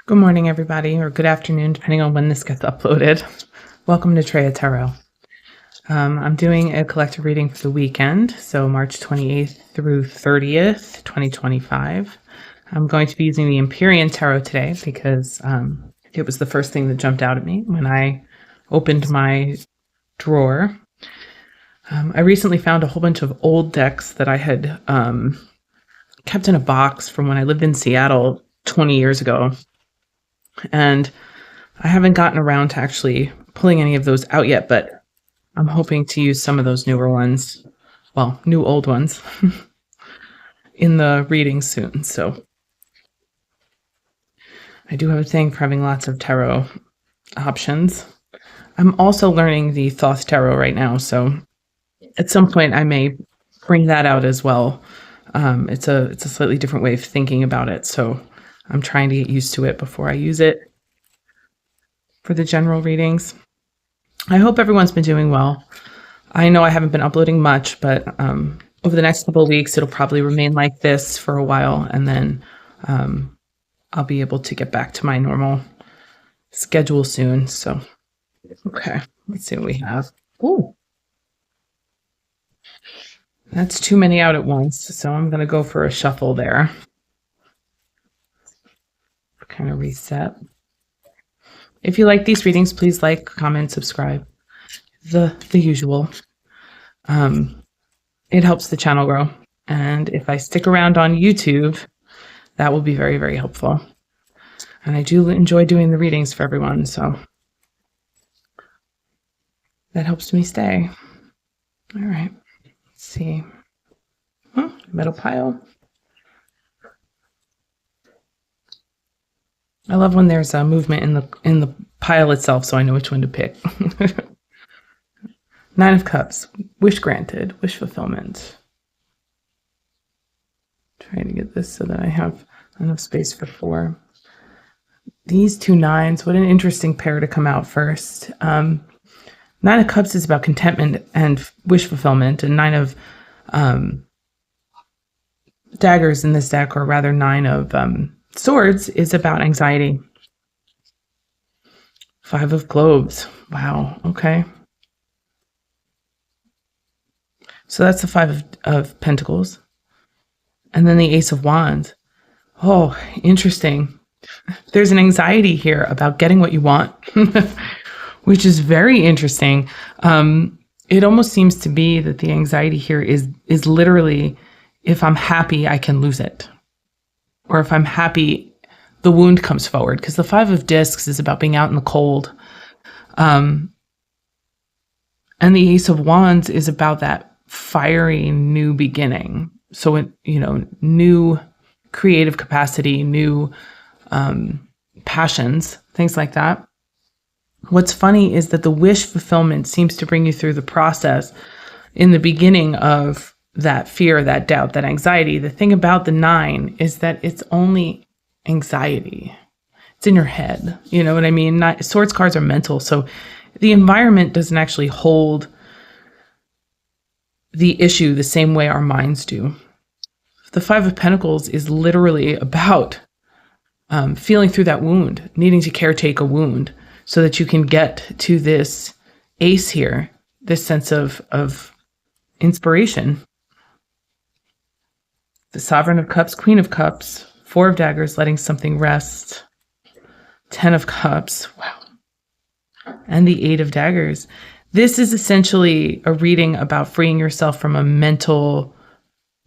Good morning, everybody, or good afternoon, depending on when this gets uploaded. Welcome to Treya Tarot. I'm doing a collective reading for the weekend, so March 28th through 30th, 2025. I'm going to be using the Empyrean Tarot today because it was the first thing that jumped out at me when I opened my drawer. I recently found a whole bunch of old decks that I had kept in a box from when I lived in Seattle 20 years ago. And I haven't gotten around to actually pulling any of those out yet, but I'm hoping to use some of those newer ones, well, new old ones, in the reading soon. So I do have a thing for having lots of tarot options. I'm also learning the Thoth Tarot right now, so at some point I may bring that out as well. It's a slightly different way of thinking about it, so I'm trying to get used to it before I use it for the general readings. I hope everyone's been doing well. I know I haven't been uploading much, but over the next couple of weeks, it'll probably remain like this for a while, and then I'll be able to get back to my normal schedule soon. So, okay, let's see what we have. Ooh, that's too many out at once, so I'm going to go for a shuffle there. Kind of reset. If you like these readings, please like, comment, subscribe. The usual. It helps the channel grow. And if I stick around on YouTube, that will be very, very helpful. And I do enjoy doing the readings for everyone, so that helps me stay. All right, let's see. Oh, metal pile. I love when there's a movement in the pile itself, so I know which one to pick. Nine of Cups, wish granted, wish fulfillment. Trying to get this so that I have enough space for 4. These two nines, what an interesting pair to come out first. Nine of Cups is about contentment and wish fulfillment, and Nine of Daggers in this deck, or rather Nine of Swords, is about anxiety. 5 of Globes. Wow, okay. So that's the 5 of Pentacles. And then the Ace of Wands. Oh, interesting. There's an anxiety here about getting what you want, which is very interesting. It almost seems to be that the anxiety here is literally, if I'm happy, I can lose it. Or if I'm happy, the wound comes forward. Because the 5 of Discs is about being out in the cold. And the Ace of Wands is about that fiery new beginning. So, new creative capacity, new passions, things like that. What's funny is that the wish fulfillment seems to bring you through the process in the beginning of that fear, that doubt, that anxiety. The thing about the 9 is that it's only anxiety. It's in your head. You know what I mean? Swords cards are mental. So the environment doesn't actually hold the issue the same way our minds do. The 5 of Pentacles is literally about feeling through that wound, needing to caretake a wound so that you can get to this ace here, this sense of inspiration. The Sovereign of Cups, Queen of Cups, 4 of Daggers, letting something rest. 10 of Cups, wow. And the 8 of Daggers. This is essentially a reading about freeing yourself from a mental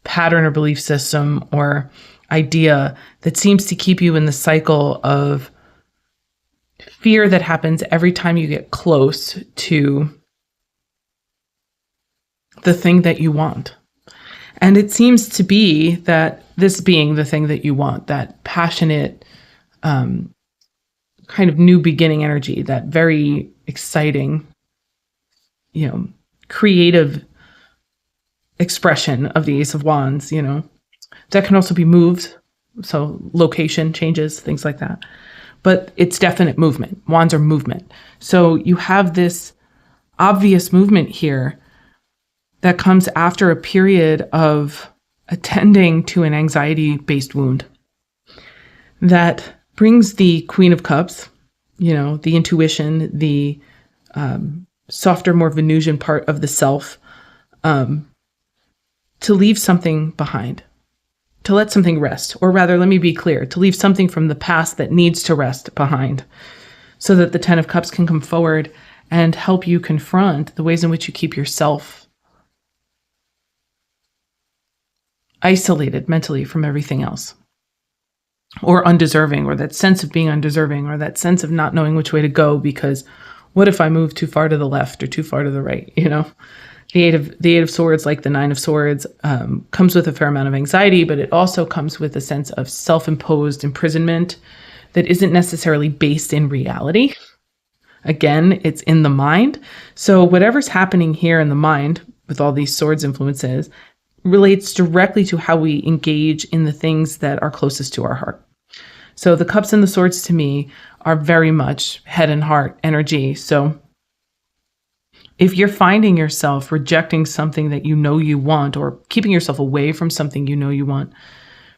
pattern or belief system or idea that seems to keep you in the cycle of fear that happens every time you get close to the thing that you want. And it seems to be that this being the thing that you want, that passionate kind of new beginning energy, that very exciting, creative expression of the Ace of Wands, that can also be moved. So location changes, things like that. But it's definite movement. Wands are movement. So you have this obvious movement here that comes after a period of attending to an anxiety-based wound that brings the Queen of Cups, the intuition, the softer, more Venusian part of the self, to leave something behind, to let something rest. Or rather, let me be clear, to leave something from the past that needs to rest behind, so that the Ten of Cups can come forward and help you confront the ways in which you keep yourself isolated mentally from everything else, or undeserving, or that sense of being undeserving, or that sense of not knowing which way to go, because what if I move too far to the left or too far to the right? The Eight of Swords, like the Nine of Swords, comes with a fair amount of anxiety, but it also comes with a sense of self-imposed imprisonment that isn't necessarily based in reality. Again, it's in the mind. So whatever's happening here in the mind with all these swords influences relates directly to how we engage in the things that are closest to our heart. So the cups and the swords to me are very much head and heart energy. So if you're finding yourself rejecting something that you know you want, or keeping yourself away from something you know you want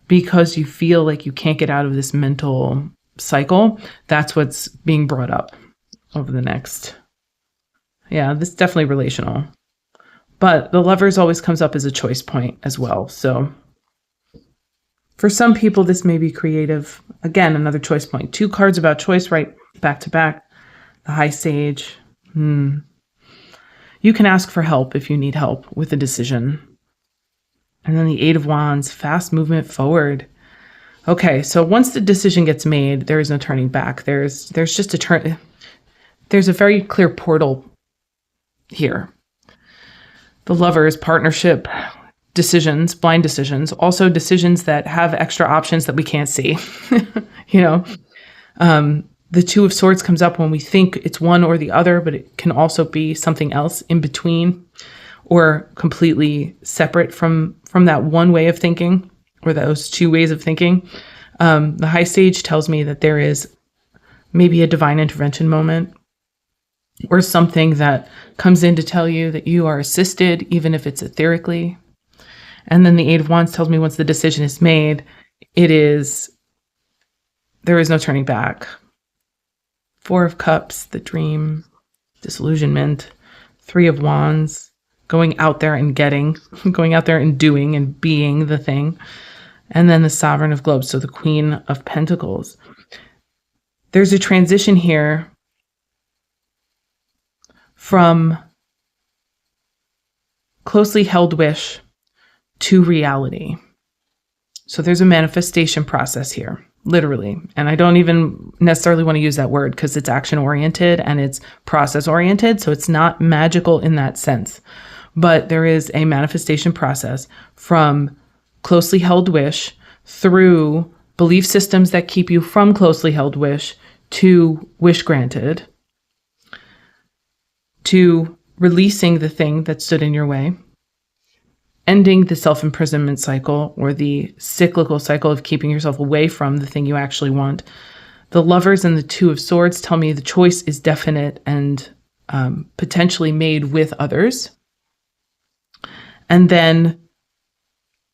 because you feel like you can't get out of this mental cycle, that's what's being brought up over the next. Yeah, this is definitely relational. But the Lovers always comes up as a choice point as well. So for some people, this may be creative. Again, another choice point. 2 cards about choice right back to back. The High Sage. You can ask for help if you need help with a decision. And then the Eight of Wands, fast movement forward. Okay, so once the decision gets made, there is no turning back. There's just a turn. There's a very clear portal here. The Lovers, partnership, decisions, blind decisions, also decisions that have extra options that we can't see. The Two of Swords comes up when we think it's one or the other, but it can also be something else in between, or completely separate from that one way of thinking, or those 2 ways of thinking. The High Sage tells me that there is maybe a divine intervention moment, or something that comes in to tell you that you are assisted, even if it's etherically. And then the Eight of Wands tells me once the decision is made, there is no turning back. 4 of Cups, the dream, disillusionment. 3 of Wands, going out there and doing and being the thing. And then the Sovereign of Globes, so the Queen of Pentacles. There's a transition here from closely held wish to reality. So there's a manifestation process here. Literally. And I don't even necessarily want to use that word because it's action oriented and it's process oriented. So it's not magical in that sense. But there is a manifestation process from closely held wish through belief systems that keep you from closely held wish to wish granted, to releasing the thing that stood in your way, ending the self-imprisonment cycle, or the cyclical cycle of keeping yourself away from the thing you actually want. The Lovers and the Two of Swords tell me the choice is definite and potentially made with others. And then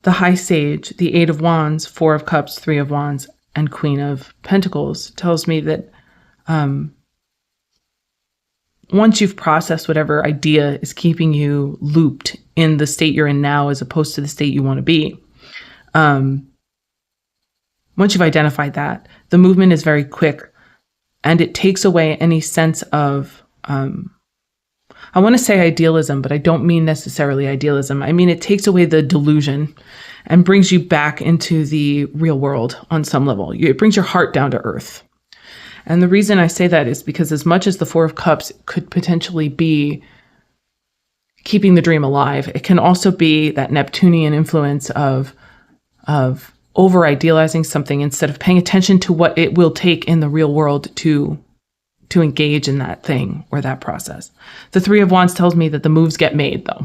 the High Sage, the Eight of Wands, 4 of Cups, 3 of Wands, and Queen of Pentacles tells me that once you've processed whatever idea is keeping you looped in the state you're in now as opposed to the state you want to be, once you've identified that, the movement is very quick and it takes away any sense of, I want to say idealism, but I don't mean necessarily idealism. I mean, it takes away the delusion and brings you back into the real world on some level. It brings your heart down to earth. And the reason I say that is because as much as the 4 of Cups could potentially be keeping the dream alive, it can also be that Neptunian influence of over idealizing something instead of paying attention to what it will take in the real world to engage in that thing or that process. The 3 of Wands tells me that the moves get made, though.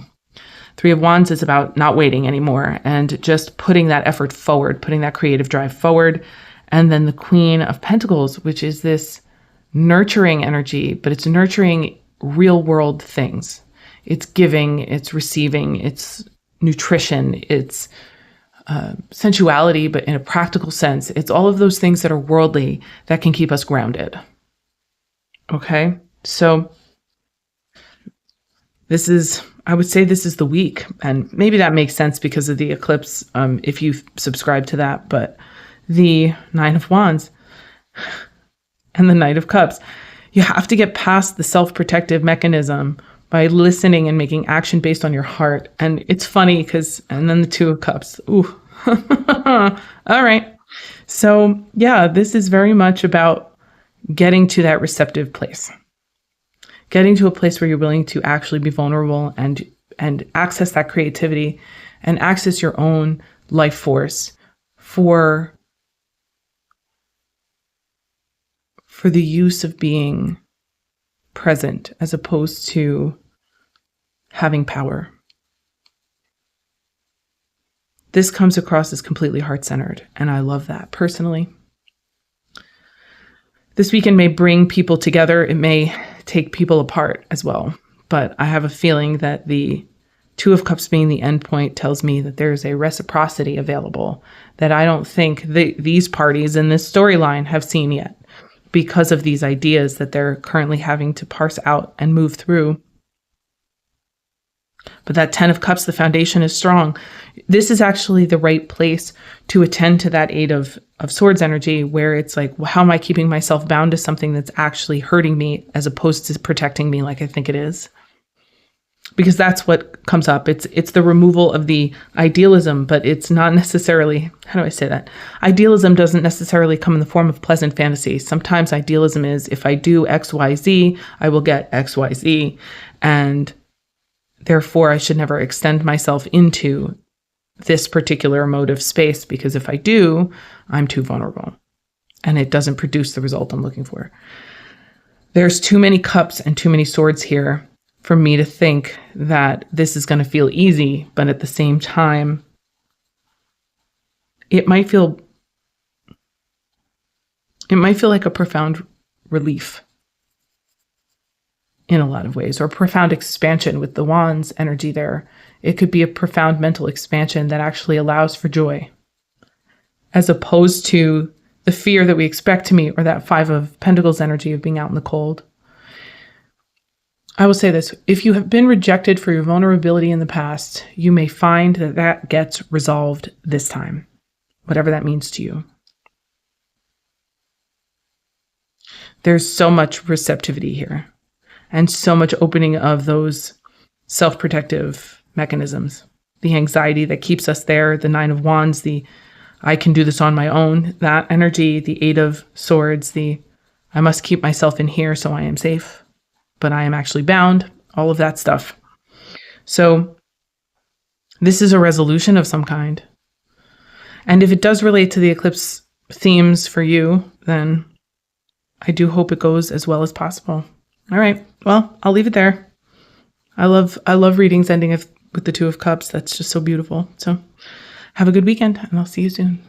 3 of Wands is about not waiting anymore and just putting that effort forward, putting that creative drive forward. And then the Queen of Pentacles, which is this nurturing energy, but it's nurturing real world things. It's giving, it's receiving, it's nutrition, it's sensuality, but in a practical sense. It's all of those things that are worldly that can keep us grounded. Okay, so I would say this is the week, and maybe that makes sense because of the eclipse, if you subscribe to that, but the Nine of Wands and the Knight of Cups, you have to get past the self-protective mechanism by listening and making action based on your heart. And it's funny and then the Two of Cups. Ooh. All right. So yeah, this is very much about getting to that receptive place. Getting to a place where you're willing to actually be vulnerable and access that creativity and access your own life force for the use of being present as opposed to having power. This comes across as completely heart-centered, and I love that personally. This weekend may bring people together. It may take people apart as well, but I have a feeling that the Two of Cups being the end point tells me that there's a reciprocity available that I don't think these parties in this storyline have seen yet, because of these ideas that they're currently having to parse out and move through. But that Ten of Cups, the foundation is strong. This is actually the right place to attend to that Eight of Swords energy, where it's like, well, how am I keeping myself bound to something that's actually hurting me as opposed to protecting me like I think it is? Because that's what comes up. It's the removal of the idealism, but it's not necessarily, how do I say that? Idealism doesn't necessarily come in the form of pleasant fantasy. Sometimes idealism is, if I do X, Y, Z, I will get X, Y, Z. And therefore, I should never extend myself into this particular emotive space, because if I do, I'm too vulnerable and it doesn't produce the result I'm looking for. There's too many cups and too many swords here for me to think that this is going to feel easy, but at the same time, it might feel like a profound relief in a lot of ways, or profound expansion with the Wands energy there. It could be a profound mental expansion that actually allows for joy, as opposed to the fear that we expect to meet, or that Five of Pentacles energy of being out in the cold. I will say this: if you have been rejected for your vulnerability in the past, you may find that gets resolved this time, whatever that means to you. There's so much receptivity here, and so much opening of those self-protective mechanisms. The anxiety that keeps us there, the Nine of Wands, the I can do this on my own, that energy, the Eight of Swords, the I must keep myself in here so I am safe, but I am actually bound, all of that stuff. So this is a resolution of some kind. And if it does relate to the eclipse themes for you, then I do hope it goes as well as possible. All right. Well, I'll leave it there. I love readings ending with the Two of Cups. That's just so beautiful. So have a good weekend, and I'll see you soon.